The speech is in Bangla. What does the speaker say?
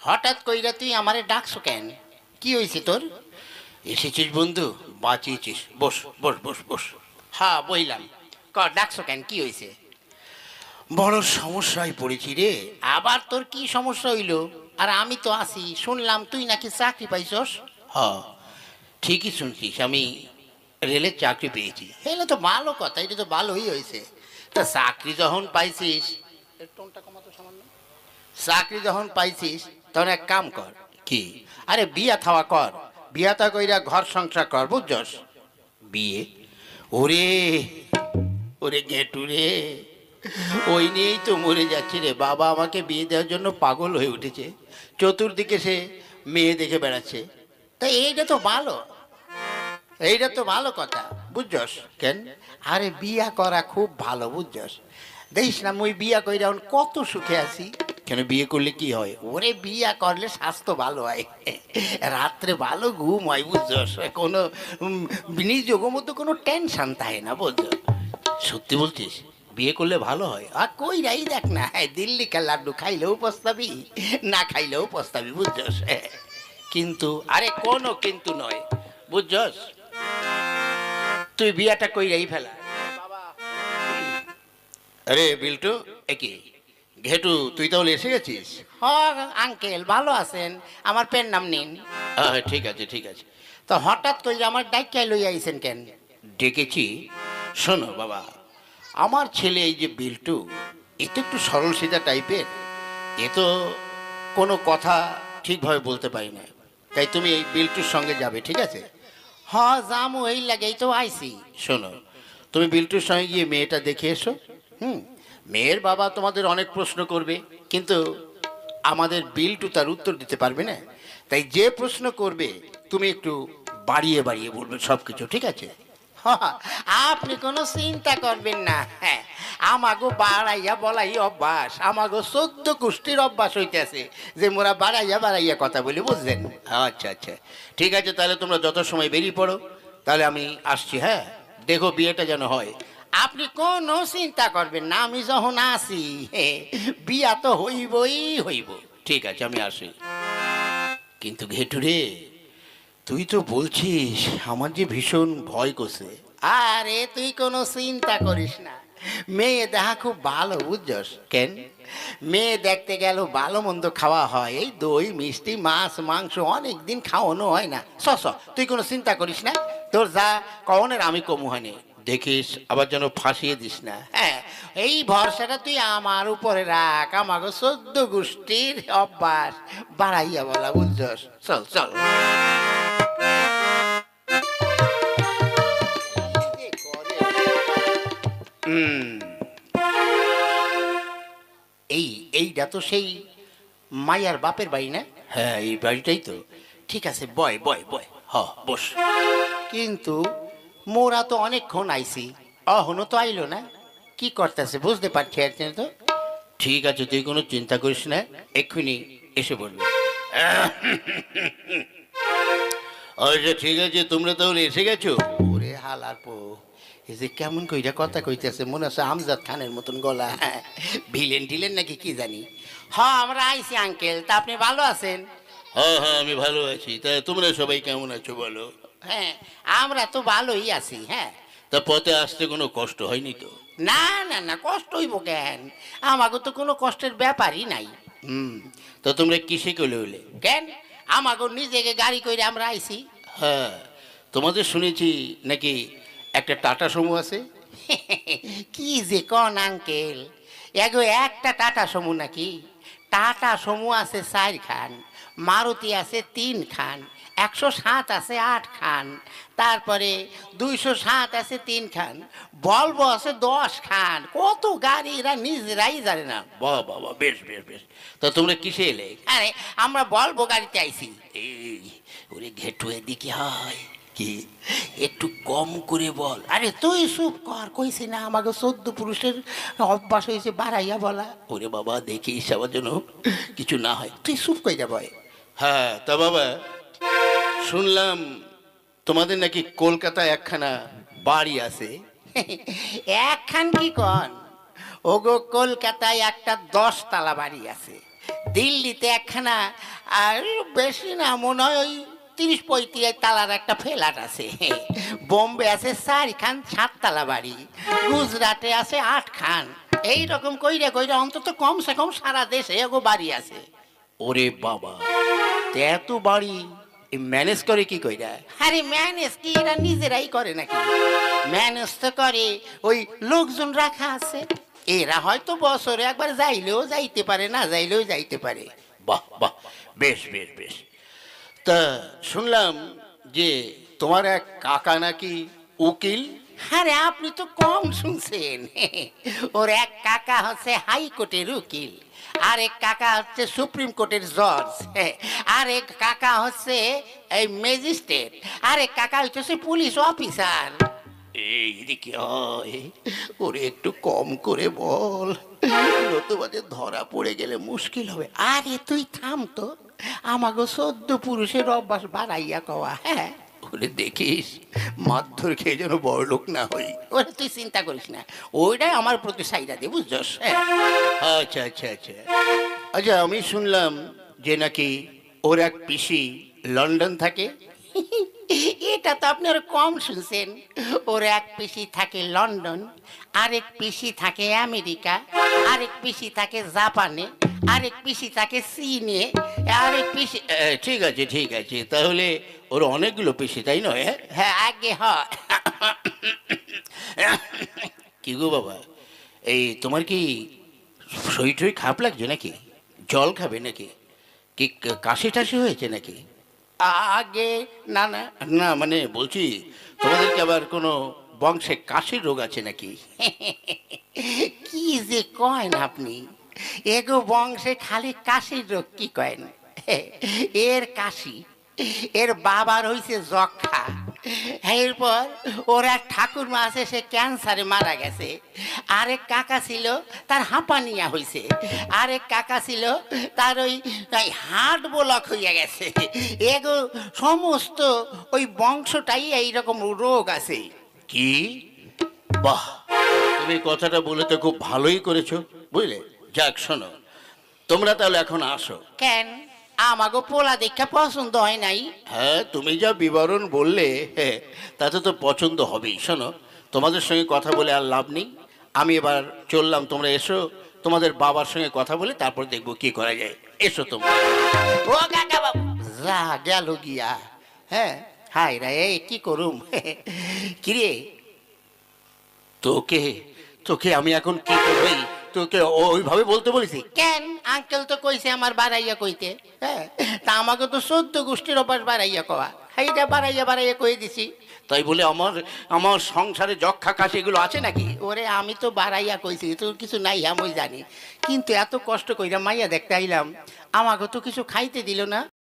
হঠাৎ কইরা তুই আমারে ডাকছো কেন? কি হয়েছে তোর? এসেছিস বন্ধু, বাঁচিয়েছিস। বস বস বস বস। হ্যাঁ বইলাম, ক ডাকছো কেন, কি হয়েছে? বড় সমস্যায় পড়েছি রে। আবার তোর কি সমস্যা হইল? আর আমি তো আছি, শুনলাম তুই নাকি চাকরি পাইছস। হ্যাঁ, ঠিকই শুনছিস, আমি রেলের চাকরি পেয়েছি। এটা তো ভালো কথা, এটা তো ভালোই হয়েছে। তা চাকরি যখন পাইছিস, এর টোনটা কমাতো সামান্য। চাকরি যখন পাইছিস তখন এক কাম কর। কি? আরে বিয়া থাওয়া কর। বিয়া থা কইরা ঘর সংসার কর, বুঝছস? বিয়ে? ওরে, ওরে গেটু রে, ওই নিয়েই তো মরে যাচ্ছে রে। বাবা আমাকে বিয়ে দেওয়ার জন্য পাগল হয়ে উঠেছে, চতুর্দিকে সে মেয়ে দেখে বেড়াচ্ছে। তা এইটা তো ভালো, এইটা তো ভালো কথা, বুঝছস? কেন? আরে বিয়া করা খুব ভালো, বুঝছস? দেখিস না মুই বিয়া কইরা এখন কত সুখে আছি। কেন, বিয়ে করলে কি হয়? ওরে বিয়া করলে স্বাস্থ্য ভালো হয়, রাত্রে ভালো ঘুম হয়, বুঝছস? কোনো নিজের মতো কোনো টেনশন থাকে না, বুঝছ? সত্যি বলছিস? বিয়ে করলে ভালো হয়? আর কই রাই দেখ না, দিল্লি কা লাড্ডু খাইলেও পস্তাবি, না খাইলেও পস্তাবি, বুঝছস? কিন্তু আরে কোনো কিন্তু নয়, বুঝছস? তুই বিয়াটা কইরাই ফেলা। আরে বিল্টু, একই ঘেটু, তুই তাহলে এসে গেছিস? হ্যাঁ আঙ্কেল, ভালো আছেন? আমার পেন নাম নিন। ঠিক আছে ঠিক আছে। তো হঠাৎ করে আমার ডাইকায় লই আইছেন কেন? ডেকেছি, শোনো বাবা, আমার ছেলে এই যে বিল্টু, এ তো একটু সরল সিধা টাইপের। এ তো কোনো কথা ঠিকভাবে বলতে পারি না। তাই তুমি এই বিল্টুর সঙ্গে যাবে, ঠিক আছে? হ্যাঁ জামু, এই লাগেই তো আইছি। শোনো, তুমি বিল্টুর সঙ্গে গিয়ে মেয়েটা দেখে এসো। হুম, মেয়ের বাবা তোমাদের অনেক প্রশ্ন করবে, কিন্তু আমাদের বিল্টু তার উত্তর দিতে পারবে না। তাই যে প্রশ্ন করবে তুমি একটু বাড়িয়ে বাড়িয়ে বলবে সব কিছু, ঠিক আছে? আপনি কোনো চিন্তা করবেন না, হ্যাঁ, আমাগো বাড়াইয়া বলাই অভ্যাস, আমাগো 14 গোষ্ঠীর অভ্যাস হইতেছে যে মোরা বাড়াইয়া বাড়াইয়া কথা বলি, বুঝলেন? আচ্ছা আচ্ছা, ঠিক আছে, তাহলে তোমরা যত সময় বেরিয়ে পড়ো, তাহলে আমি আসছি। হ্যাঁ, দেখো বিয়েটা যেন হয়। আপনি কোনো চিন্তা করবেন না, আমি যখন আসি বিয়া তো হইবই হইব। ঠিক আছে, আমি আসি। কিন্তু ঘেটুরে, তুই তো বলছিস আমার যে ভীষণ ভয় করছে। আরে তুই কোনো চিন্তা করিস না, মেয়ে দেখা খুব ভালো, বুঝছস? কেন? মেয়ে দেখতে গেল ভালো মন্দ খাওয়া হয়, এই দই মিষ্টি মাছ মাংস অনেক দিন খাওয়ানো হয় না। তুই কোনো চিন্তা করিস না, তোর যা কনের আমি কমু হয়নি। দেখিস আবার যেন ফাঁসিয়ে দিস না। হ্যাঁ, এই ভরসাটা তুই আমার উপরে রাখ, আমাকে 14 গোষ্ঠীর অভ্যাস বাড়াইয়া বলা, বুঝছস? চল চল। এই এইটা তো সেই মায়ার বাপের বাড়ি না? হ্যাঁ, এই বাড়িটাই তো। ঠিক আছে, বয় বয় বয়, হ বস। কিন্তু মোরা তো অনেকক্ষণ আইছি, অহনো তো আইলো না। কি করতেছে বুঝতে পারছি আর না তো। ঠিক আছে, তুই কোনো চিন্তা করিস না, এক্ষুনি এসে বলবি। আচ্ছা ঠিক আছে, তোমরা তাহলে এসে গেছো? ওরে হালার পো, এই যে কেমন কইরা কথা কইতেছে, মনে হচ্ছে আমজাদ খানের মতন গলা। ভিলেন টিলেন নাকি কি জানি। হ্যাঁ আমরা আইছি আঙ্কেল, তা আপনি ভালো আছেন? হ্যাঁ হ্যাঁ, আমি ভালো আছি। তা তোমরা সবাই কেমন আছো বলো? হ্যাঁ, আমরা তো ভালোই আছি। হ্যাঁ, তা পথে আসতে কোনো কষ্ট হয়নি তো? না না না, কষ্ট হইব কেন? আমাকে তো কোনো কষ্টের ব্যাপারই নাই। হুম, তো তোমরা কিসে করে হইলে কেন? আমাকে নিজেকে গাড়ি করে আমরা আইছি। হ্যাঁ, তোমাদের শুনেছি নাকি একটা টাটা সমু আছে। কি যে কন আঙ্কেল, এগো একটা টাটা সমু নাকি? টাটা সমু আছে 4 খান, মারুতি আছে 3 খান, 107 আছে 8 খান, তারপরে 207 আছে 3 খান, ভলভো আছে 10 খান। কত গাড়ি এরা নিজেরাই জানে না। বাহ বাবা, বেশ বেশ বেশ। তা তোমরা কিসে এলে? আরে আমরা ভলভো গাড়িতে আইছি। এই ওরে ঘেটু, এদিকে হয় কি, একটু কম করে বল। আরে তুই চুপ কর, কইছি না আমাকে 14 পুরুষের অভ্যাস হয়েছে বাড়াইয়া বলা। ওরে বাবা, দেখিস আবার যেন কিছু না হয়, তুই চুপ কইরা বয়। হ্যাঁ, তা বাবা, শুনলাম তোমাদের নাকি কলকাতায় একখানা বাড়ি আছে। একখান কি কন, ওগো কলকাতায় একটা 10 তলা বাড়ি আছে, দিল্লিতে একখানা, আর বেশি না, মনে হয় ওই 30-35 তালার একটা ফ্ল্যাট আছে। বোম্বে আছে 4 খান 7 তালা বাড়ি, গুজরাটে আছে 8 খান। এইরকম কইরা কইরা অন্তত কমসে কম সারা দেশে এগো বাড়ি আছে। ওরে বাবা, তে এত বাড়ি ম্যানেজ করে কি কইরা? আরে ম্যানেজ কি এরা নিজেরাই করে নাকি? ম্যানেজ তো করে ওই লোকজন রাখা আছে। এরা হয়তো বছরে একবার যাইলেও যাইতে পারে, না যাইলেও যাইতে পারে। বাহ বাহ, বেশ বেশ বেশ। তা শুনলাম যে তোমার এক কাকা নাকি উকিল। আরে আপনি তো কম শুনছেন। ওর এক কাকা হচ্ছে হাইকোর্টের উকিল, আরেক কাকা হচ্ছে সুপ্রিম কোর্টের জজ, আরেক কাকা হচ্ছে এই ম্যাজিস্ট্রেট, আরেক কাকা হচ্ছে পুলিশ অফিসার। এইদিকে হয়, ওরে একটু কম করে বল, নতুবা যে ধরা পড়ে গেলে মুশকিল হবে। আরে তুই থাম তো, আমাগো 14 পুরুষের অভ্যাস বাড়াইয়া কওয়া। হ্যাঁ, ওরে দেখিস মারধর খেয়ে যেন বড় লোক না হই। ওরে তুই চিন্তা করিস না, ওইটাই আমার প্রতি সাইডা দে, বুঝছস? আচ্ছা আচ্ছা আচ্ছা আচ্ছা, আমি শুনলাম যে নাকি ওর এক পিসি লন্ডন থাকে। এটা তো আপনি আরো কম শুনছেন। ওর এক পিসি থাকে লন্ডন, আরেক পিসি থাকে আমেরিকা, আরেক পিসি থাকে জাপানে, আরেক পিসি থাকে চীনে, আরেক পিসি। ঠিক আছে ঠিক আছে, তাহলে ওর অনেকগুলো পিসি, তাই নয়? হ্যাঁ আগে হয়। কি গো বাবা, এই তোমার কি শরীর টরীর খারাপ লাগছে নাকি? জল খাবে নাকি? কি কাশি টাশি হয়েছে নাকি? আগে না না, না মানে বলছি, তোমাদের কি আবার কোনো বংশে কাশির রোগ আছে নাকি? কি যে কয়েন আপনি, এগো বংশে খালি কাশির রোগ কি কয়েন? এর কাশি, এর বাবার হইছে যক্ষা, এরপর ওর এক ঠাকুরমা আছে, সে ক্যান্সারে মারা গেছে। আরেক কাকা ছিল তার হাঁপানিয়া হইছে, আরেক কাকা ছিল তার ওই হার্ট ব্লক হইয়া গেছে। এগো সমস্ত ওই বংশটাই এইরকম রোগ আছে। কি? বাহ, তুমি কথাটা বলে তো খুব ভালোই করেছো, বুঝলে? যাক শোনো, তোমরা তাহলে এখন আসো। কেন, আমাগো পোলা দেখা পছন্দ হয় নাই? হ্যাঁ, তুমি যা বিবরণ বললে, তাতে তো পছন্দ হবেই। শোনো, তোমাদের সঙ্গে কথা বলে আর লাভ নেই, আমি এবার চললাম। তোমরা এসো, তোমাদের বাবার সঙ্গে কথা বলে তারপর দেখবো কি করা যায়। এসো তোমরা। ও কাকা বাবু, যা গেল গিয়া। হ্যাঁ, হাই রে, এই কি করুম? কিরে, তোকে তোকে আমি এখন কি করবই? তোকে ওইভাবে বলতে বলেছি? কেন, আঙ্কেল তো কইছে আমার বাড়াইয়া কইতে। হ্যাঁ, তা আমাকে তো 14 গোষ্ঠীর অভ্যাস বাড়াইয়া কওয়া, এইটা বাড়াইয়া বাড়াইয়া কয়ে দিছি। তাই বলে আমার আমার সংসারে যক্ষা কাশি এগুলো আছে নাকি? ওরে আমি তো বাড়াইয়া কইছি, তোর কিছু নাই আমি জানি, কিন্তু এত কষ্ট কইরা মাইয়া দেখতে আইলাম, আমাকে তো কিছু খাইতে দিল না।